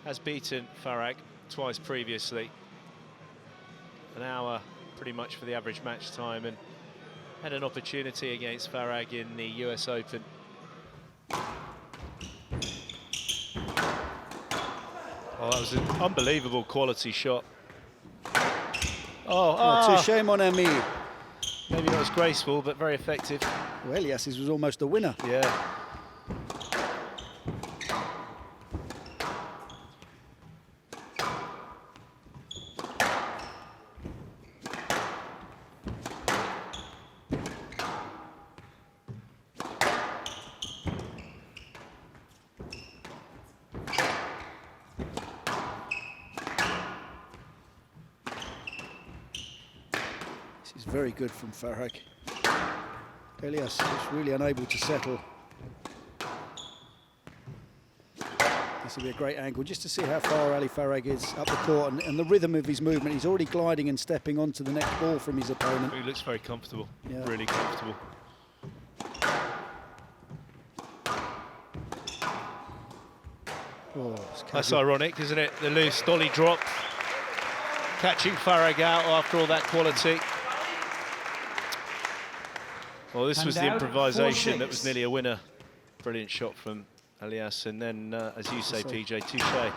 has beaten Farag twice previously. An hour pretty much for the average match time, and had an opportunity against Farag in the US Open. Oh, that was an unbelievable quality shot. Oh, shame on Ami. Maybe not as graceful, but very effective. Well, Elias was almost a winner. Yeah. Very good from Farag. Elias is really unable to settle. This will be a great angle just to see how far Ali Farag is up the court and the rhythm of his movement. He's already gliding and stepping onto the next ball from his opponent. He looks very comfortable, yeah. Really comfortable. Oh, that's ironic, isn't it? The loose dolly drop, catching Farag out after all that quality. Well, this was the improvisation that was nearly a winner. Brilliant shot from Elias, and then, as you say, PJ, touche.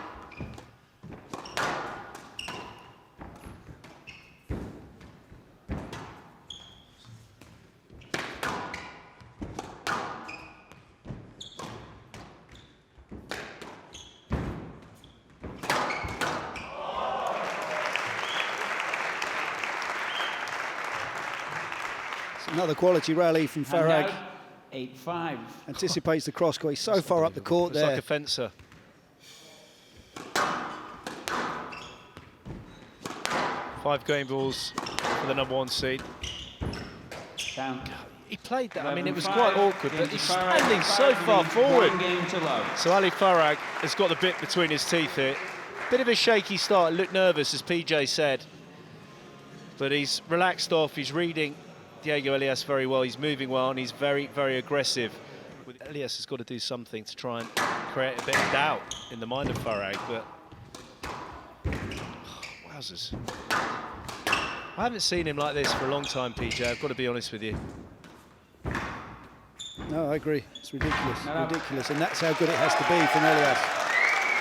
Another quality rally from Farag. 8-5. Anticipates the cross court. He's so far up the court there. It's like a fencer. Five game balls for the #1 seed. Down. He played that. I mean, it was quite awkward, but he's standing so far forward. So Ali Farag has got the bit between his teeth here. Bit of a shaky start. Looked nervous, as PJ said. But he's relaxed off. He's reading Diego Elias very well. He's moving well, and he's very, very aggressive. Elias has got to do something to try and create a bit of doubt in the mind of Farag, but wowzers. I haven't seen him like this for a long time, PJ. I've got to be honest with you. No, I agree. It's ridiculous, ridiculous, and that's how good it has to be from Elias.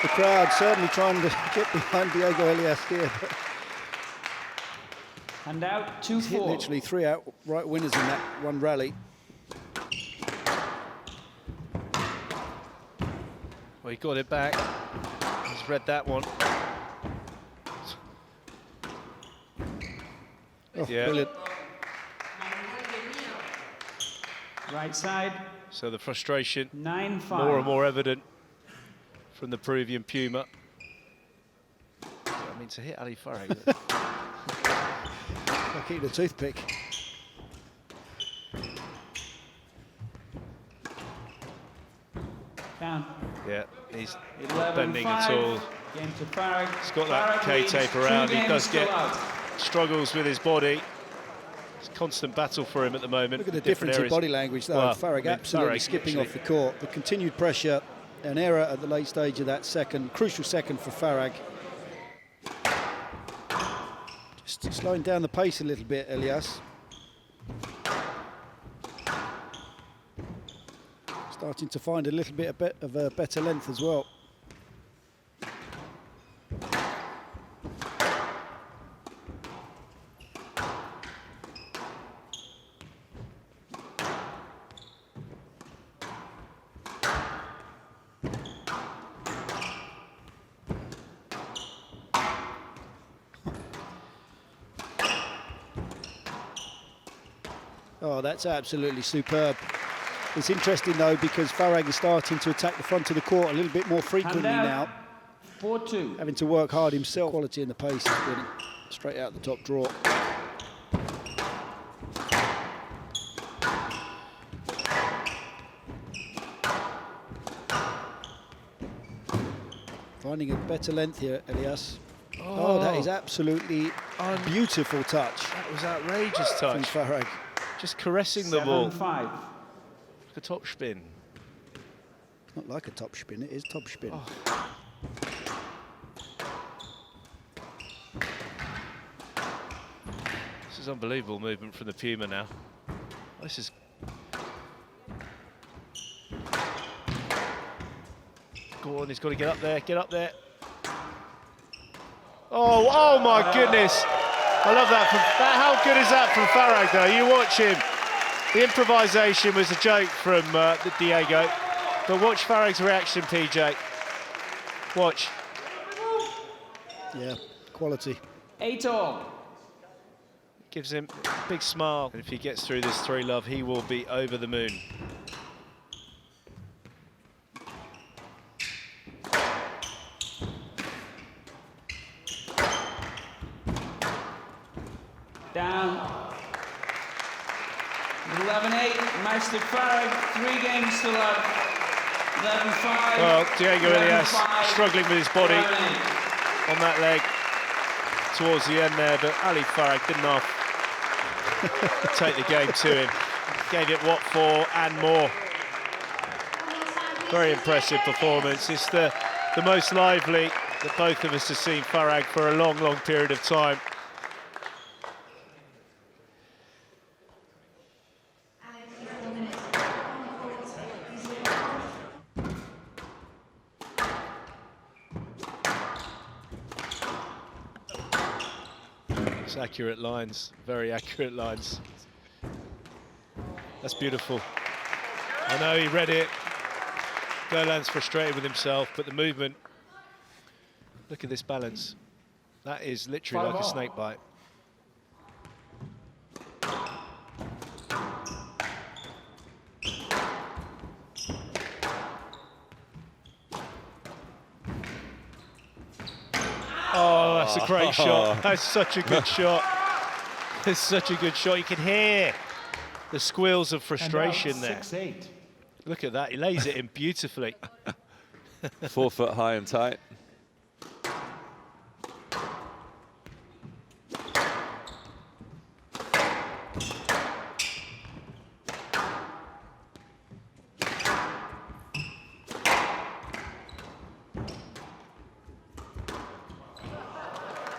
The crowd certainly trying to get behind Diego Elias here. And out 2-4. Hit literally 3 outright winners in that one rally. Well, he got it back. He's read that one. Oh, yeah. Brilliant. Right side. So the frustration 9-5. more and more evident from the Peruvian Puma. I mean, to hit Ali Farag. Like eating a toothpick. Down. Yeah, he's not bending at all. Game to Farag. He's got that K-tape around. He does get struggles with his body. It's a constant battle for him at the moment. Look at the difference in body language, though. Well, Farag absolutely skipping off the court. The continued pressure, an error at the late stage of that second, crucial second for Farag. Just slowing down the pace a little bit, Elias. Starting to find a little bit of a better length as well. Oh, that's absolutely superb. It's interesting, though, because Farag is starting to attack the front of the court a little bit more frequently now. 4-2. Having to work hard himself. Quality in the pace has been straight out the top draw. Finding a better length here, Elias. Oh, that is absolutely beautiful touch. That was outrageous touch. From Farag. Just caressing the ball. 7-5. Like a top spin. Not like a top spin, it is top spin. Oh. is unbelievable movement from the Puma now. This is... Go on, he's got to get up there, get up there. Oh my goodness. I love that. How good is that from Farag, though? You watch him. The improvisation was a joke from Diego. But watch Farag's reaction, PJ. Watch. Yeah, quality. 8-all. Gives him a big smile. And if he gets through this 3-love, he will be over the moon. Down. 11-8. Match to Farag. 3 games to love. 11-5. Well, Diego Elias struggling with his body 11-8. on that leg towards the end there, but Ali Farag didn't half take the game to him. Gave it what for and more. Very impressive performance. It's the most lively that both of us have seen Farag for a long, long period of time. It's accurate lines, very accurate lines. That's beautiful. I know he read it. Golan's frustrated with himself, but the movement, look at this balance. That is literally like a snake bite. Oh, that's a great shot. That's such a good shot. It's such a good shot. You can hear the squeals of frustration there. 6-8. Look at that. He lays it in beautifully. 4 foot high and tight.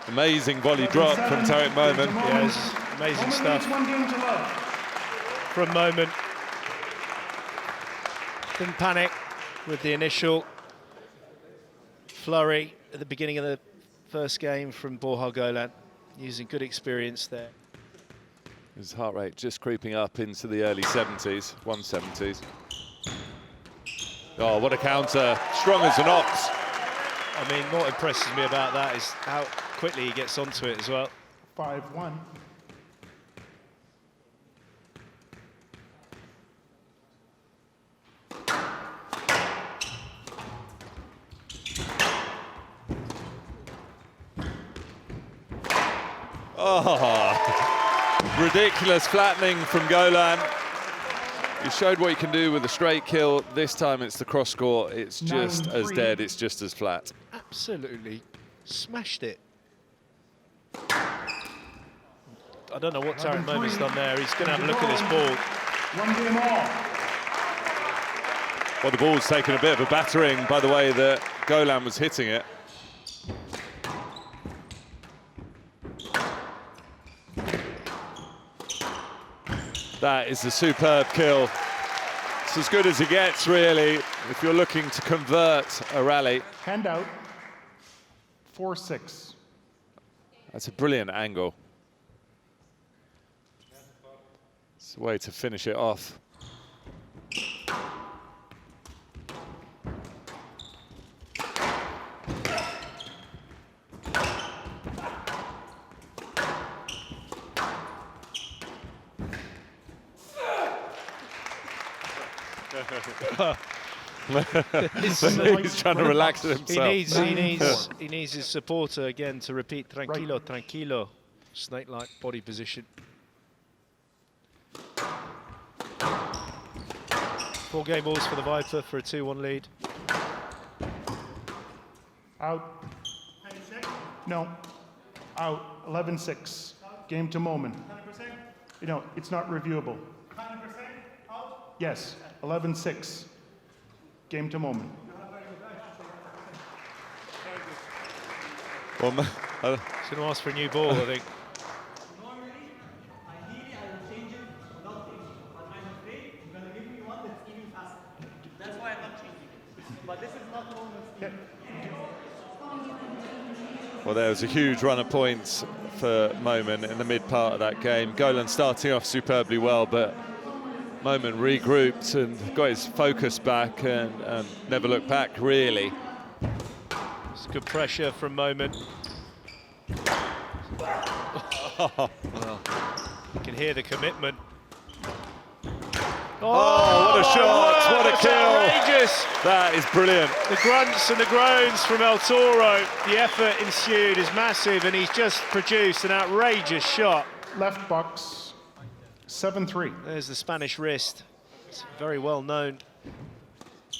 Amazing volley drop from Tarek Momen. Yes, amazing stuff from Momen. Didn't panic with the initial flurry at the beginning of the first game from Borja Golan, using good experience there. His heart rate just creeping up into the early 70s, 170s. Oh, what a counter, strong as an ox. I mean, what impresses me about that is how quickly he gets onto it as well. 5-1. Oh, ridiculous flattening from Golan. He showed what he can do with a straight kill. This time it's the cross score. It's just as dead, it's just as flat. Absolutely smashed it. I don't know what Tarek Momen's done there. He's going to have a look at this ball. 1 game all. Well, the ball's taken a bit of a battering by the way that Golan was hitting it. That is a superb kill. It's as good as it gets, really, if you're looking to convert a rally. Hand out. 4-6. That's a brilliant angle. It's a way to finish it off. He's trying to relax it himself. He needs his supporter again to repeat tranquilo, tranquilo. Snake-like body position. 4 game balls for the Viper for a 2-1 lead. Out. No. Out. 11-6. Game to Momen. 100%? You know, it's not reviewable. 100% out? Yes. 11-6. Game to Momen. Well, he's going to ask for a new ball, I think. Well, there was a huge run of points for Momen in the mid part of that game. Golan starting off superbly well, but Momen regrouped and got his focus back and never looked back, really. It's good pressure from Momen. Well, you can hear the commitment. Oh, what a shot, what a kill. Outrageous. That is brilliant. The grunts and the groans from El Toro. The effort ensued is massive, and he's just produced an outrageous shot. Left box, 7-3. There's the Spanish wrist. It's very well known. It's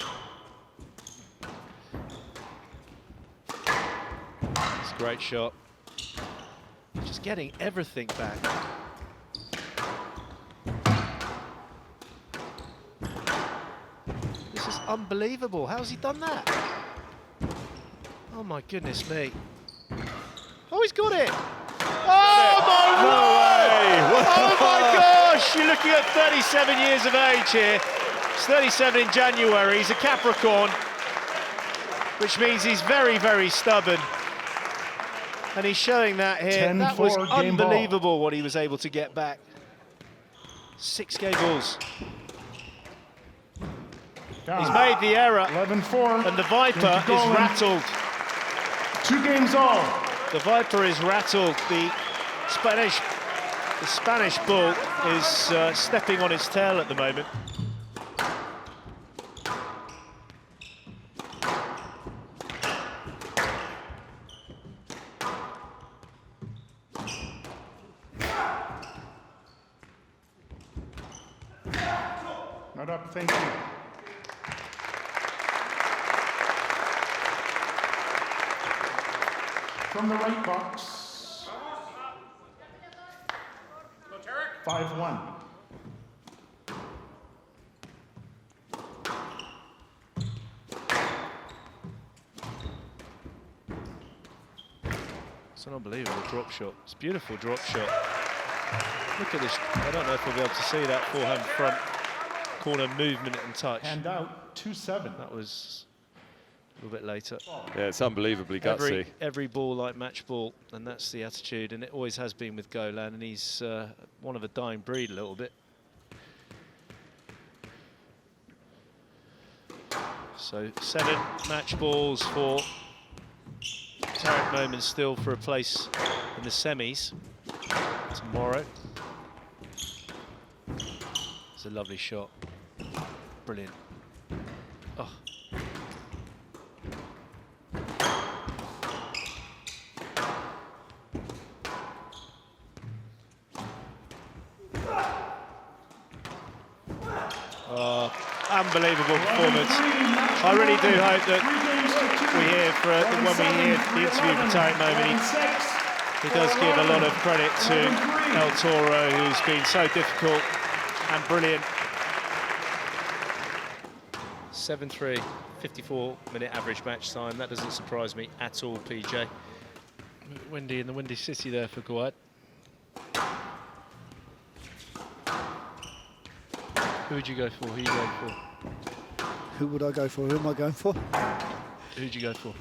a great shot. Just getting everything back. This is unbelievable. How's he done that? Oh my goodness me. Oh, he's got it. Oh my word! Oh my gosh! You're looking at 37 years of age here. He's 37 in January. He's a Capricorn, which means he's very, very stubborn. And he's showing that here. That was unbelievable what he was able to get back. 6 game balls. He's made the error. 11-4. And the Viper is rattled. 2 games all. The Viper is rattled. The Spanish bull is stepping on its tail at the moment. Not up, thank you. From the right box, 5-1. It's an unbelievable drop shot. It's a beautiful drop shot. Look at this. I don't know if we'll be able to see that forehand front corner movement and touch. Hand out, 2-7. That was a little bit later. Yeah, it's unbelievably gutsy. Every ball like match ball, and that's the attitude, and it always has been with Golan, and he's one of a dying breed a little bit. So 7 match balls for Tarek Momen still for a place in the semis tomorrow. It's a lovely shot. Brilliant. Oh. Unbelievable performance. I really do hope that when we hear the interview from Tarek Momen, he does give a lot of credit to El Toro, who's been so difficult and brilliant. 7-3, 54-minute average match time. That doesn't surprise me at all, PJ. Windy in the Windy City there for Gawad. Who would you go for? Who are you going for? Who would I go for? Who am I going for? Who'd you go for?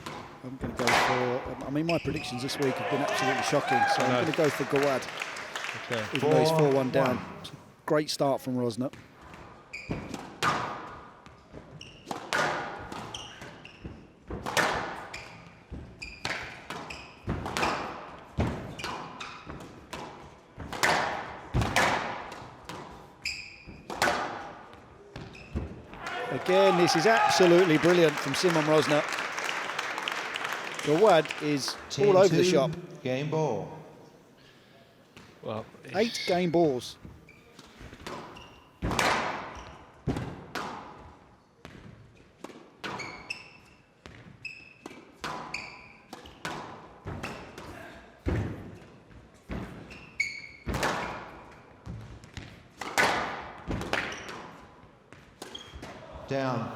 I'm going to go for... I mean, my predictions this week have been absolutely shocking, so I'm going to go for Gawad. Okay. Even though he's 4-1 down. Great start from Rösner. Again, this is absolutely brilliant from Simon Rösner. Gawad is all over the shop. Game ball. Well, 8 game balls. Down.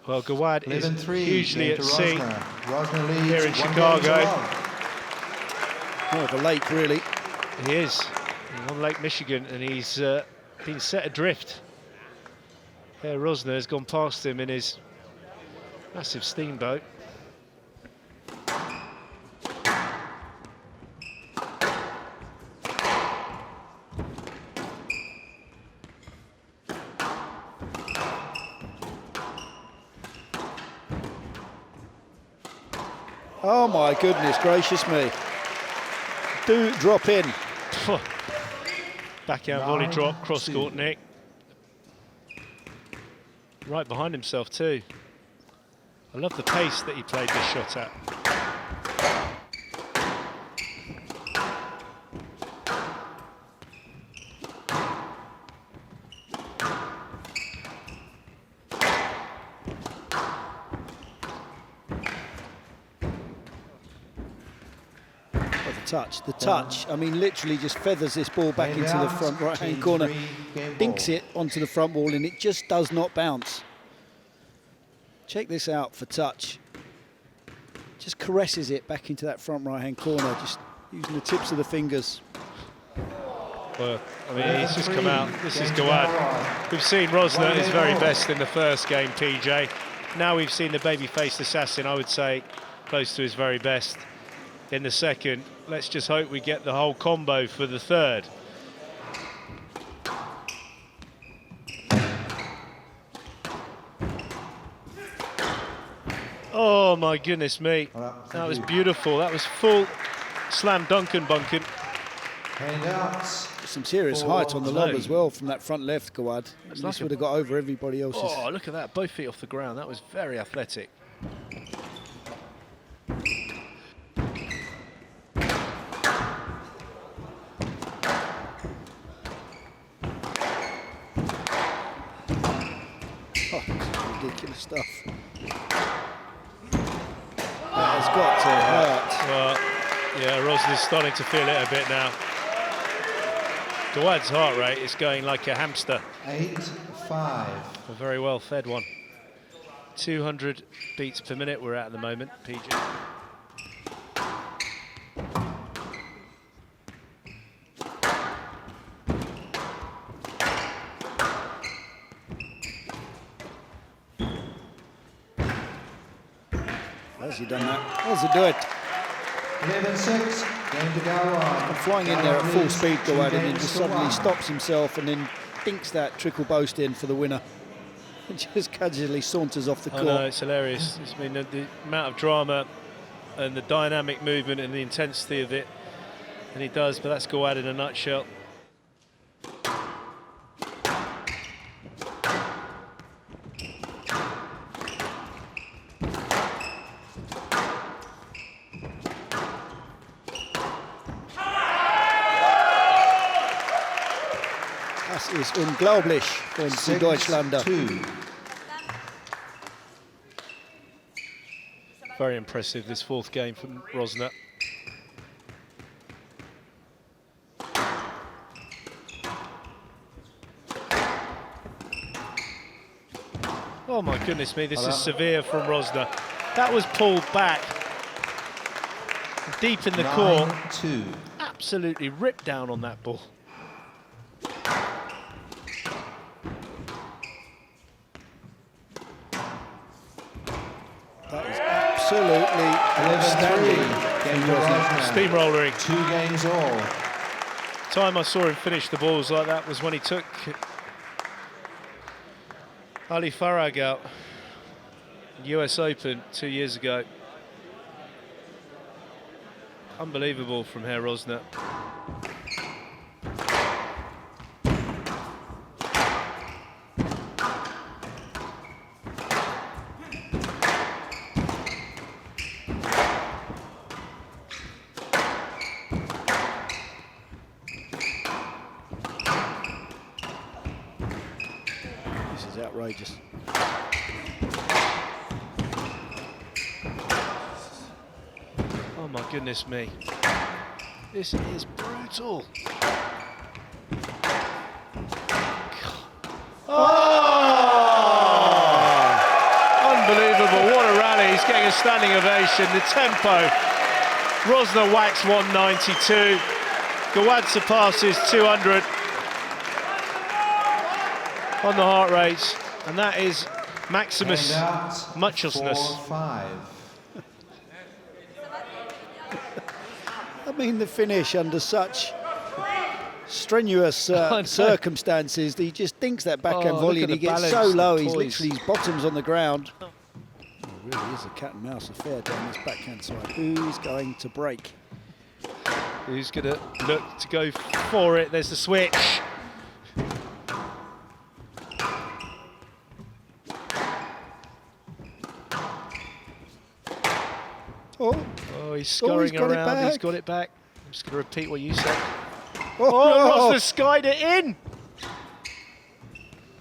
Well, Gawad is 11-3 usually at sea Rösner leads here in 1 Chicago. game to 1. More of a lake, really. He is. He's on Lake Michigan, and he's been set adrift. Rösner has gone past him in his Massive steamboat. Oh my goodness gracious me. Do drop in. Backhand volley drop, cross court nick. Right behind himself too. I love the pace that he played this shot at. The touch, I mean, literally just feathers this ball back into the front right-hand corner, dinks it onto the front wall, and it just does not bounce. Check this out for touch. Just caresses it back into that front right-hand corner, just using the tips of the fingers. Well, I mean, he's just come out. This is Gawad. We've seen Rösner at his very best in the first game, PJ. Now we've seen the baby-faced assassin, I would say, close to his very best in the second. Let's just hope we get the whole combo for the third. Oh my goodness me. That was beautiful. That was full slam Duncan bunkin. Some serious height on the lob as well from that front left, Gawad. This Like would have got over everybody else's. Oh, look at that. Both feet off the ground. That was very athletic. Ridiculous stuff. That has got to hurt. Well, yeah, Rösner's starting to feel it a bit now. Gawad's heart rate is going like a hamster. 8-5. A very well fed one. 200 beats per minute we're at the moment, PJ. How's he done that? How's he do it? 11-6, game to Gawad. Flying in there at full speed, Gawad, and then just suddenly stops himself and then dinks that trickle boast in for the winner. And just casually saunters off the court. I know, it's hilarious. It's been the amount of drama and the dynamic movement and the intensity of it. And he does, but that's Gawad in a nutshell. Das ist unglaublich von die Deutschlander. Very impressive, this fourth game from Rösner. Oh my goodness me, this is severe from Rösner. That was pulled back deep in the court. 9-2. Absolutely ripped down on that ball. That is absolutely outstanding. Steamrollering. 2 games all. Time I saw him finish the balls like that was when he took Ali Farag out, US Open 2 years ago. Unbelievable from Herr Rösner. This is outrageous. Oh my goodness me. This is brutal. Oh! Unbelievable, what a rally. He's getting a standing ovation. The tempo. Rösner whacks 192. Gawad surpasses 200 on the heart rates. And that is Maximus muchness. 4-5. I mean, the finish under such strenuous circumstances, he just dinks that backhand volley and he gets so low, he's literally, his bottom's on the ground. Oh, it really is a cat and mouse affair down this backhand side. Who's going to break? Who's going to look to go for it? There's the switch. Oh, he's scurrying around. He's got it back. I'm just going to repeat what you said. Oh, Rösner skied it in.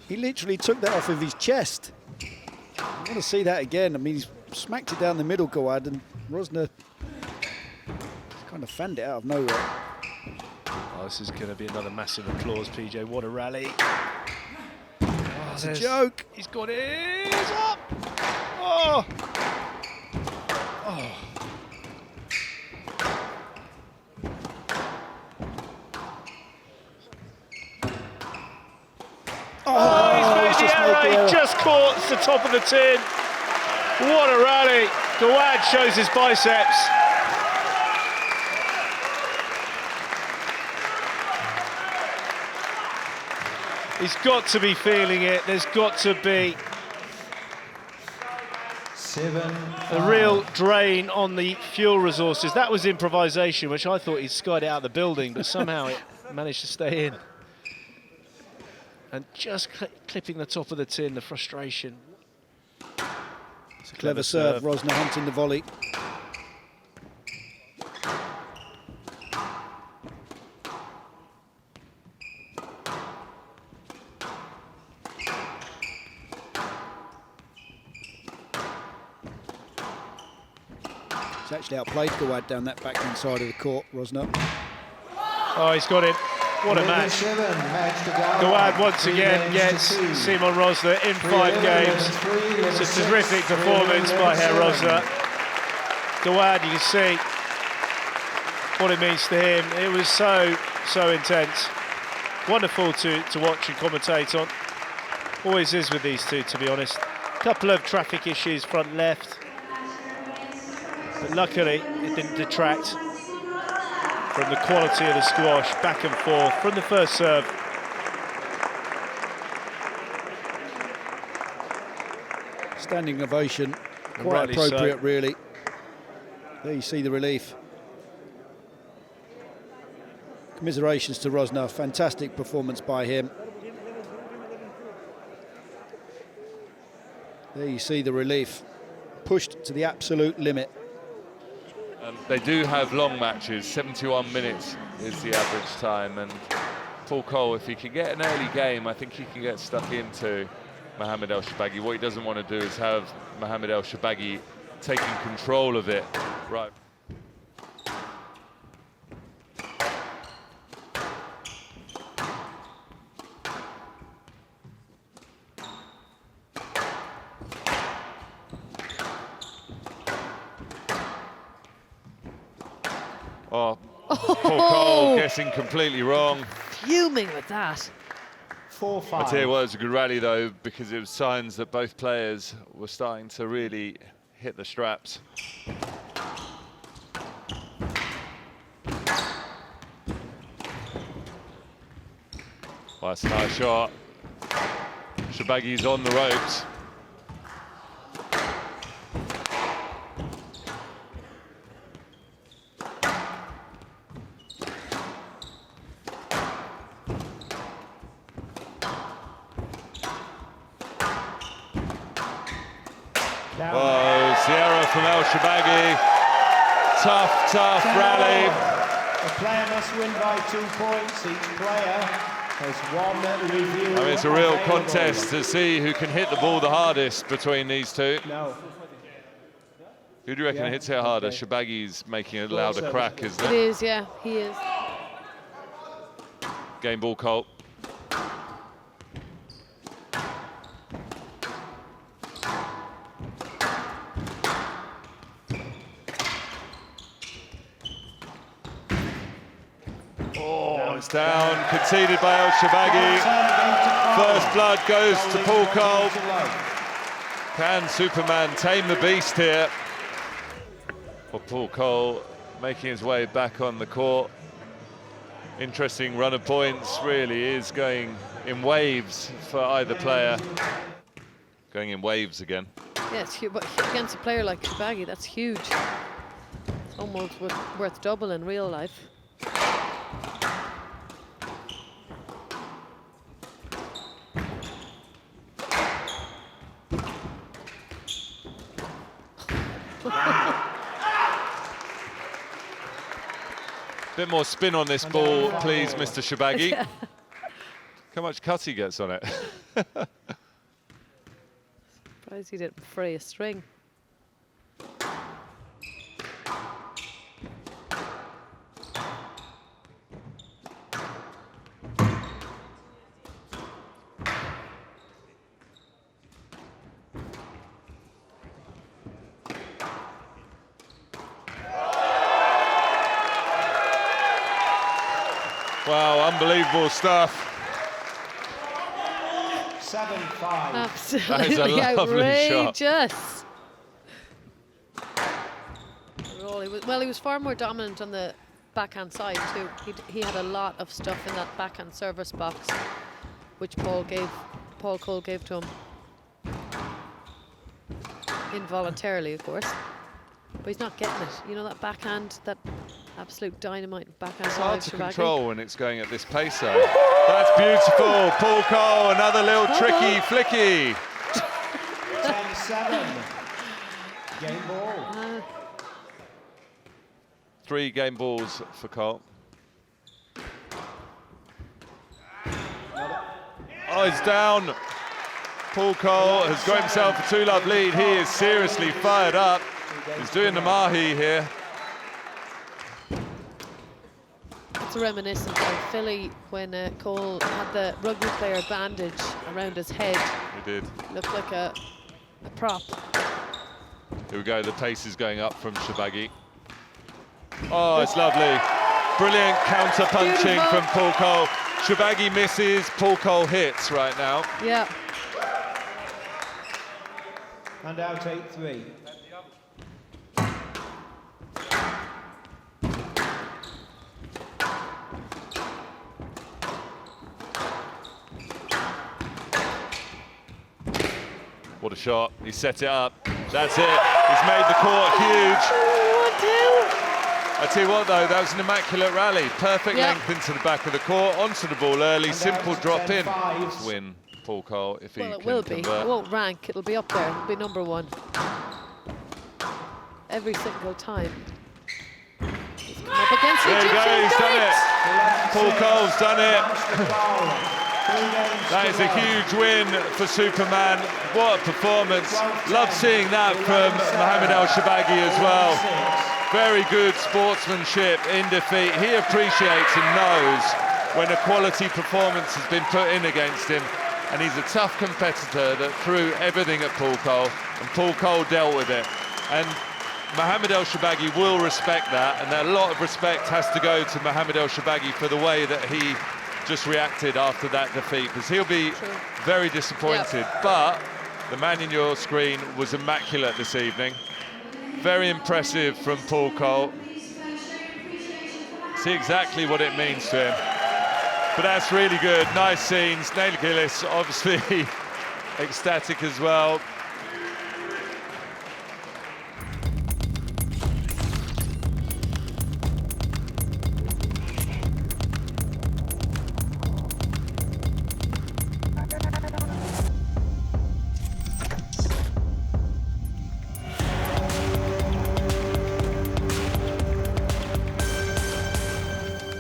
He literally took that off of his chest. I want to see that again. I mean, he's smacked it down the middle, Gawad, and Rösner kind of fanned it out of nowhere. Oh, this is going to be another massive applause, PJ. What a rally. Oh, it's a joke. He's got it. He's up. Oh. Oh. He's just caught the top of the tin. What a rally. Gawad shows his biceps. He's got to be feeling it. There's got to be a real drain on the fuel resources. That was improvisation, which I thought he'd skied it out of the building, but somehow it managed to stay in. And just clipping the top of the tin, the frustration. It's a clever serve, Rösner hunting the volley. He's actually outplayed Gawad down that backhand side of the court, Rösner. Oh, he's got it. What a match. Gawad once again gets Simon Rösner in 5 games. It's a terrific performance by Herr Rösner. Gawad, you can see what it means to him. It was so intense. Wonderful to watch and commentate on. Always is with these two, to be honest. Couple of traffic issues front left. But luckily, it didn't detract from the quality of the squash, back and forth, from the first serve. Standing ovation, quite appropriate, so. Really. There you see the relief. Commiserations to Rösner, fantastic performance by him. There you see the relief, pushed to the absolute limit. They do have long matches, 71 minutes is the average time, and Paul Coll, if he can get an early game, I think he can get stuck into Mohamed ElShorbagy. What he doesn't want to do is have Mohamed ElShorbagy taking control of it. Right. Oh, Paul Coll guessing completely wrong. Fuming with that. 4-5. I tell you what, it was a good rally though, because it was signs that both players were starting to really hit the straps. Well, that's a nice shot. ElShorbagy's on the ropes. From ElShorbagy, tough rally. The player must win by 2 points. Each player has one review. I mean, it's a real contest to see who can hit the ball the hardest between these two. No. Who do you reckon hits it harder? ElShorbagy's making a louder crack, isn't it? It is, yeah, he is. Game ball, Coll. It's down, conceded by ElShorbagy. First blood goes to Paul Coll. Can Superman tame the beast here? Well, Paul Coll making his way back on the court. Interesting run of points, really is going in waves for either player. Going in waves again. Yeah, it's huge, but against a player like SQUASHTV, that's huge. It's almost worth double in real life. Bit more spin on this ball, please, Mr. SQUASHTV. Yeah. How much cut he gets on it. Surprised he didn't fray a string. Wow, unbelievable stuff. 7-5. Absolutely that is a lovely outrageous. Well, he was far more dominant on the backhand side too. He had a lot of stuff in that backhand service box, which Paul Coll gave to him. Involuntarily, of course. But he's not getting it. You know, that backhand, that absolute dynamite backhand. It's hard to control when it's going at this pace, though. That's beautiful. Paul Coll, another little tricky flicky. 10-7. Game ball. 3 game balls for Coll. Oh, he's down. Paul Coll has got himself a 2-love lead. He is seriously fired up. He's doing the mahi here. It's reminiscent of Philly when Coll had the rugby player bandage around his head. He did. Looked like a prop. Here we go, the pace is going up from SQUASHTV. Oh, it's lovely. Brilliant counter-punching from Paul Coll. SQUASHTV misses, Paul Coll hits right now. Yeah. And out 8-3. What a shot. He set it up. That's it. He's made the court huge. I tell you what, though, that was an immaculate rally. Perfect length into the back of the court, onto the ball early, simple drop in. Win, Paul Coll, if he can convert. Well, it will be. It won't rank. It'll be up there. It'll be #1. Every single time. He's come up against the Egyptian. There you go, he's done it. Paul Coll's done it. That is a huge win for Superman. What a performance. Love seeing that from Mohamed ElShorbagy as well. Very good sportsmanship in defeat. He appreciates and knows when a quality performance has been put in against him. And he's a tough competitor that threw everything at Paul Coll, and Paul Coll dealt with it. And Mohamed ElShorbagy will respect that, and a lot of respect has to go to Mohamed ElShorbagy for the way that he just reacted after that defeat, because he'll be very disappointed. But the man in your screen was immaculate this evening. Very impressive from Paul Coll. See exactly what it means to him. But that's really good. Nice scenes. Elias obviously ecstatic as well.